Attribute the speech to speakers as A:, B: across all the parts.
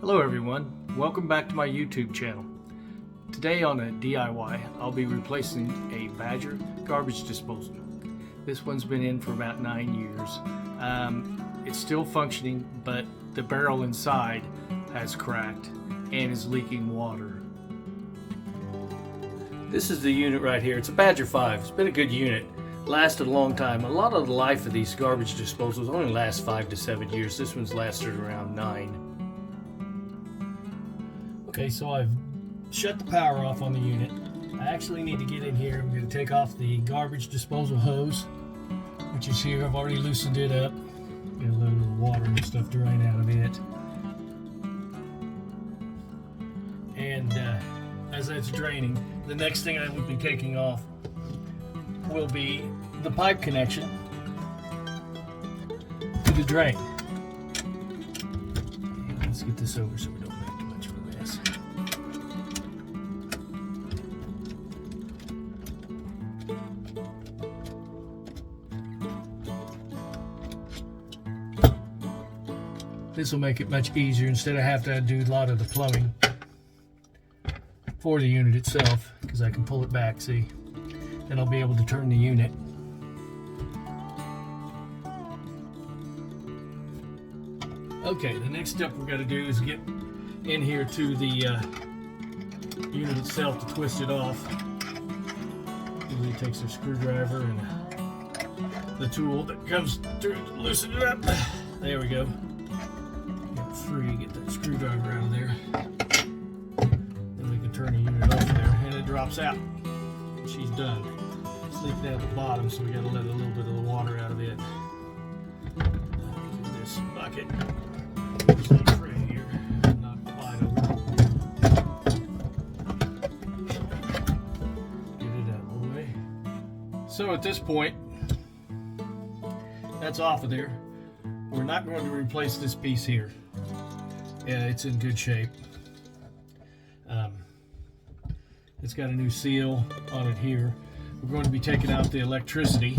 A: Hello everyone, welcome back to my YouTube channel. Today on a DIY, I'll be replacing a Badger garbage disposal. This one's been in for about 9 years. It's still functioning, but the barrel inside has cracked and is leaking water. This is the unit right here. It's a Badger 5. It's been a good unit. Lasted a long time. A lot of the life of these garbage disposals only lasts 5 to 7 years. This one's lasted around 9. Okay, so I've shut the power off on the unit. I actually need to get in here. I'm going to take off the garbage disposal hose, which is here. I've already loosened it up. Get a little water and stuff drain out of it. And as that's draining, the next thing I will be taking off will be the pipe connection to the drain. And let's get this over so we don't make too much of a mess. This will make it much easier instead of having to do a lot of the plumbing for the unit itself, because I can pull it back, see? Then I'll be able to turn the unit. Okay, the next step we're going to do is get in here to the unit itself to twist it off. Usually takes a screwdriver and the tool that comes through to loosen it up. There we go. Get it free, get that screwdriver out of there. Then we can turn the unit off there and it drops out. She's done. It's leaked out at the bottom, so we got to let a little bit of the water out of it. Get this bucket. Right here. Not quite over. Get it out of the way. So at this point, that's off of there. We're not going to replace this piece here. Yeah, it's in good shape. It's got a new seal on it here. We're going to be taking out the electricity,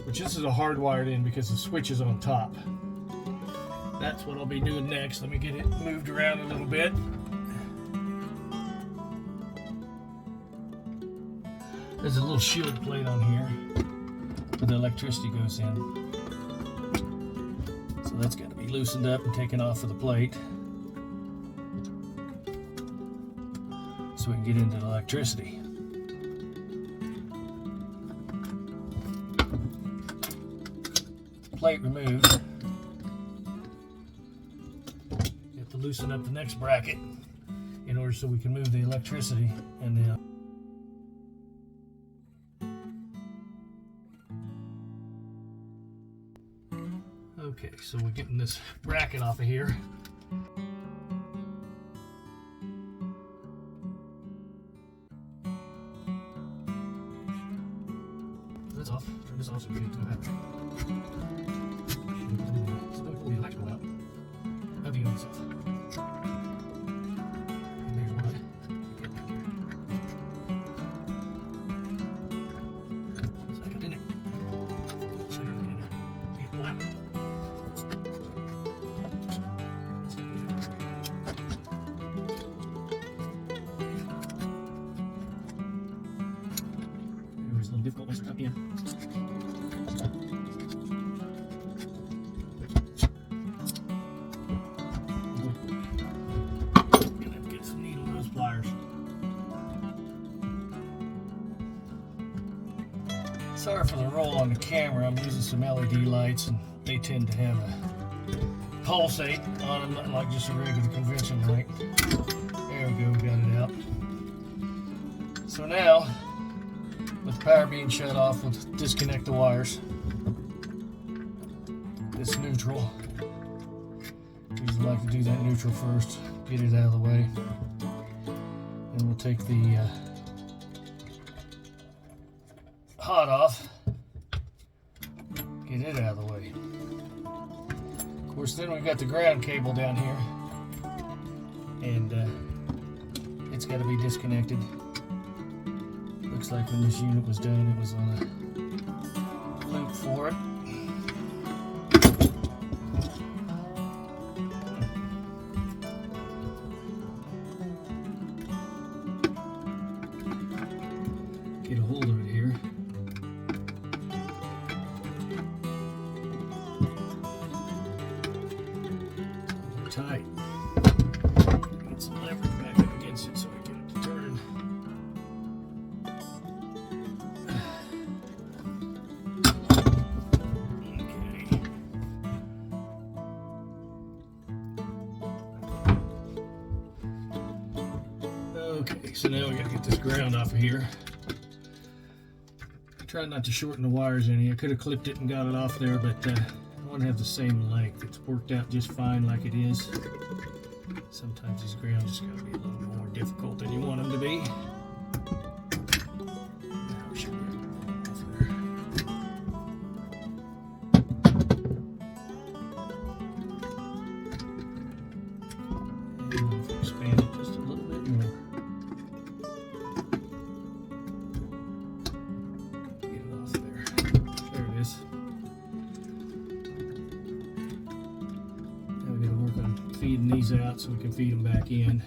A: which this is a hardwired in because the switch is on top. That's what I'll be doing next. Let me get it moved around a little bit. There's a little shield plate on here where the electricity goes in. So that's got to be loosened up and taken off of the plate so we can get into the electricity. Plate removed. You have to loosen up the next bracket in order so we can move the electricity and the okay, so we're getting this bracket off of here. That's off. Turn this off so we can get to that. So don't pull the electrical out of the unit itself. And there's one. Second in it. Center in it. Pull out. It was a little difficult once it's up in. Get some needle nose pliers. Sorry for the roll on the camera. I'm using some LED lights and they tend to have a pulsate on them, not like just a regular conventional light. There we go, we got it out. So now, with the power being shut off, we'll disconnect the wires. It's neutral. Usually like to do that neutral first, get it out of the way. Then we'll take the hot off, get it out of the way. Of course, then we've got the ground cable down here, and it's got to be disconnected. Looks like when this unit was done, it was on a loop for it. tight. Get some leverage back up against it so I get it to turn. Okay, so now we gotta get this ground off of here. Try not to shorten the wires any. I could have clipped it and got it off there, but I want to have the same length. It's worked out just fine like it is. Sometimes these grounds just gotta be a little bit more difficult than you want them to be. Now we should get it off there. And I'll expand it just a little bit more. Feeding these out so we can feed them back in.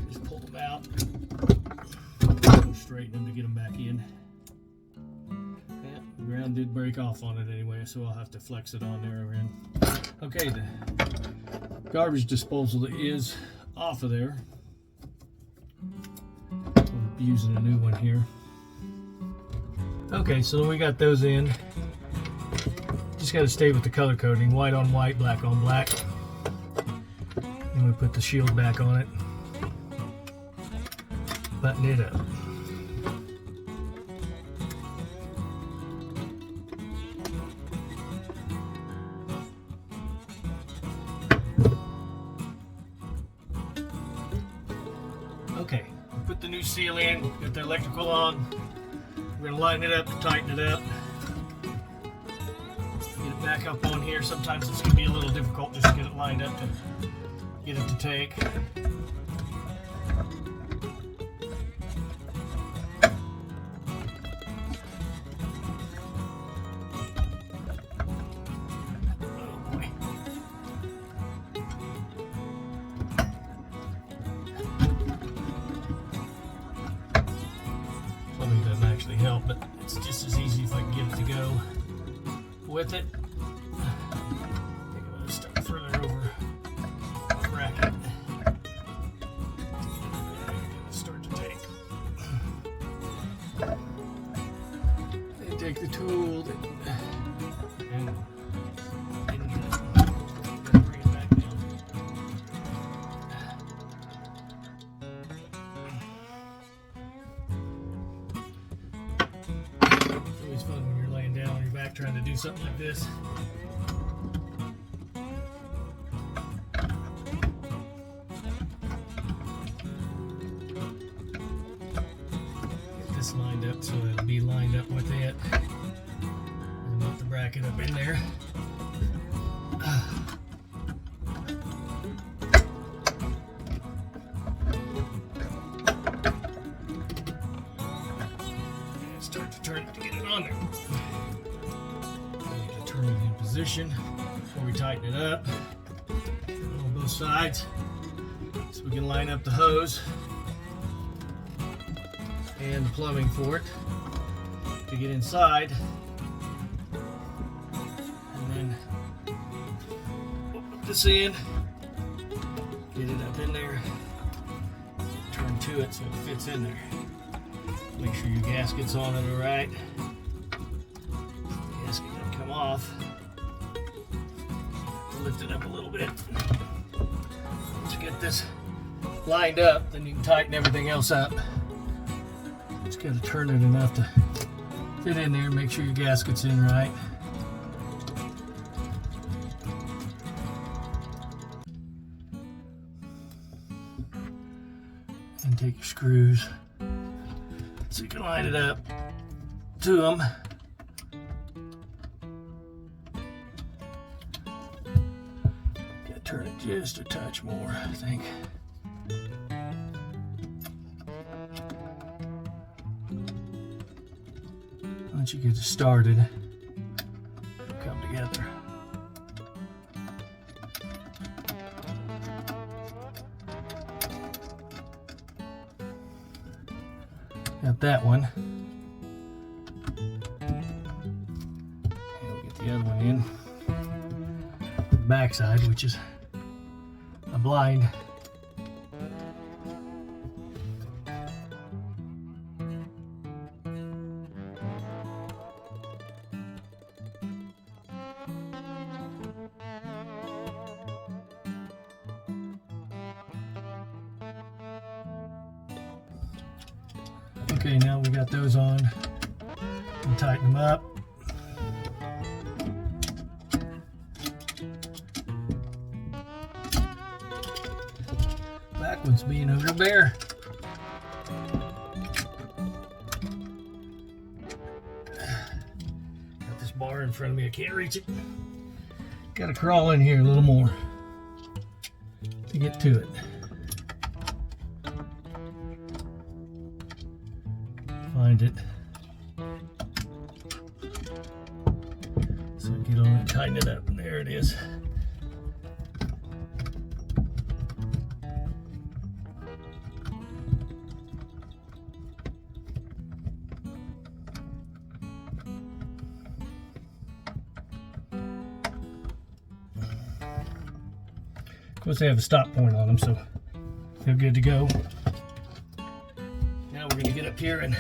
A: Just pull them out, straighten them to get them back in. Yeah, the ground did break off on it anyway, so I'll have to flex it on there again. Okay, the garbage disposal is off of there. We're using a new one here. Okay, so we got those in. Just got to stay with the color coding, white on white, black on black. And we put the shield back on it, button it up. Okay, put the new seal in, get the electrical on. We're gonna line it up, tighten it up. Back up on here. Sometimes it's going to be a little difficult just to get it lined up to get it to take. Oh boy. Plumbing doesn't actually help, but it's just as easy if I can get it to go with it. Further over the bracket. Start to take. They take the tool and bring it back down. It's always fun when you're laying down on your back trying to do something like this. Lined up so it'll be lined up with it, and put the bracket up in there. And start to turn it to get it on there. I need to turn it in position before we tighten it up on both sides so we can line up the hose and the plumbing for it to get inside, and then put this in, get it up in there, turn to it so it fits in there. Make sure your gasket's on it all right. Gasket doesn't come off. Lift it up a little bit. Once you get this lined up, then you can tighten everything else up. Just got to turn it enough to fit in there. Make sure your gasket's in right. And take your screws so you can line it up to them. Got to turn it just a touch more, I think. Once you get it started, it'll come together. Got that one. And we'll get the other one in. backside, which is a blind. Okay, now we got those on. And tighten them up. Back one's being over there. Got this bar in front of me, I can't reach it. Gotta crawl in here a little more to get to it. Find it. So get on and tighten it up. There it is. Of course, they have a stop point on them, so they're good to go. Now we're going to get up here and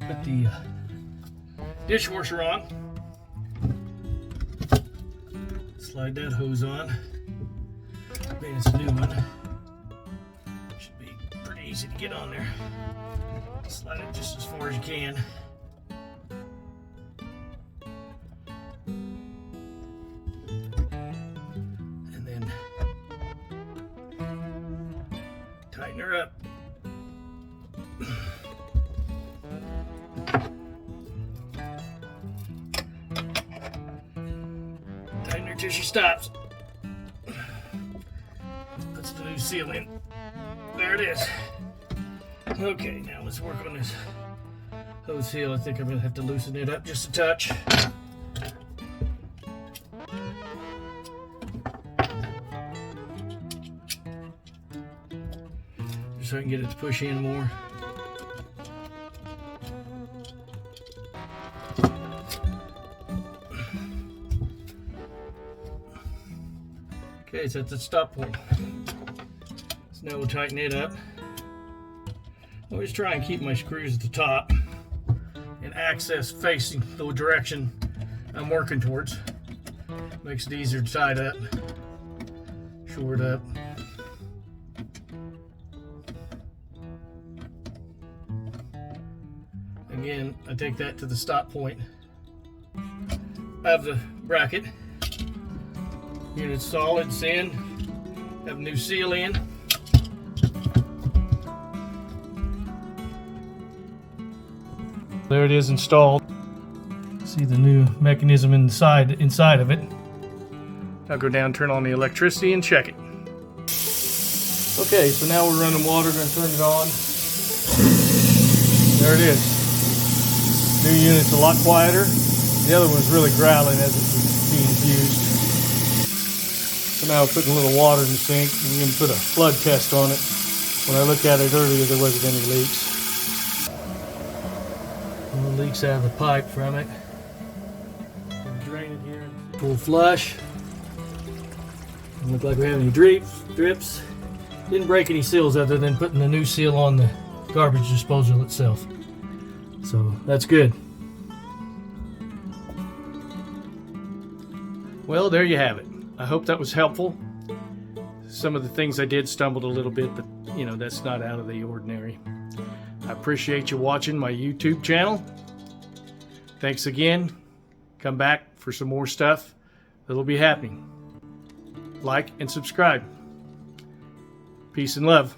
A: put the dishwasher on. Slide that hose on. Man, it's a new one. Should be pretty easy to get on there. Slide it just as far as you can. And then tighten her up. Tighten her till she stops. Puts the new seal in. There it is. Okay, now let's work on this hose seal. I think I'm going to have to loosen it up just a touch. Just so I can get it to push in more. Okay, so that's the stop point. So now we'll tighten it up. Always try and keep my screws at the top and access facing the direction I'm working towards. Makes it easier to tie it up, shore it up. Again, I take that to the stop point of the bracket. Unit solid, it's in. Have a new seal in. There it is installed. See the new mechanism inside of it. I'll go down, turn on the electricity, and check it. Okay, so now we're running water. Gonna turn it on. There it is. New unit's a lot quieter. The other one's really growling as it was being used. So now we're putting a little water in the sink. We're going to put a flood test on it. When I looked at it earlier, there wasn't any leaks. No leaks out of the pipe from it. Drain it here. Full flush. Doesn't look like we have any drips. Didn't break any seals other than putting the new seal on the garbage disposal itself. So that's good. Well, there you have it. I hope that was helpful. Some of the things I did stumbled a little bit, but you know, that's not out of the ordinary. I appreciate you watching my YouTube channel. Thanks again. Come back for some more stuff that'll be happening. Like and subscribe. Peace and love.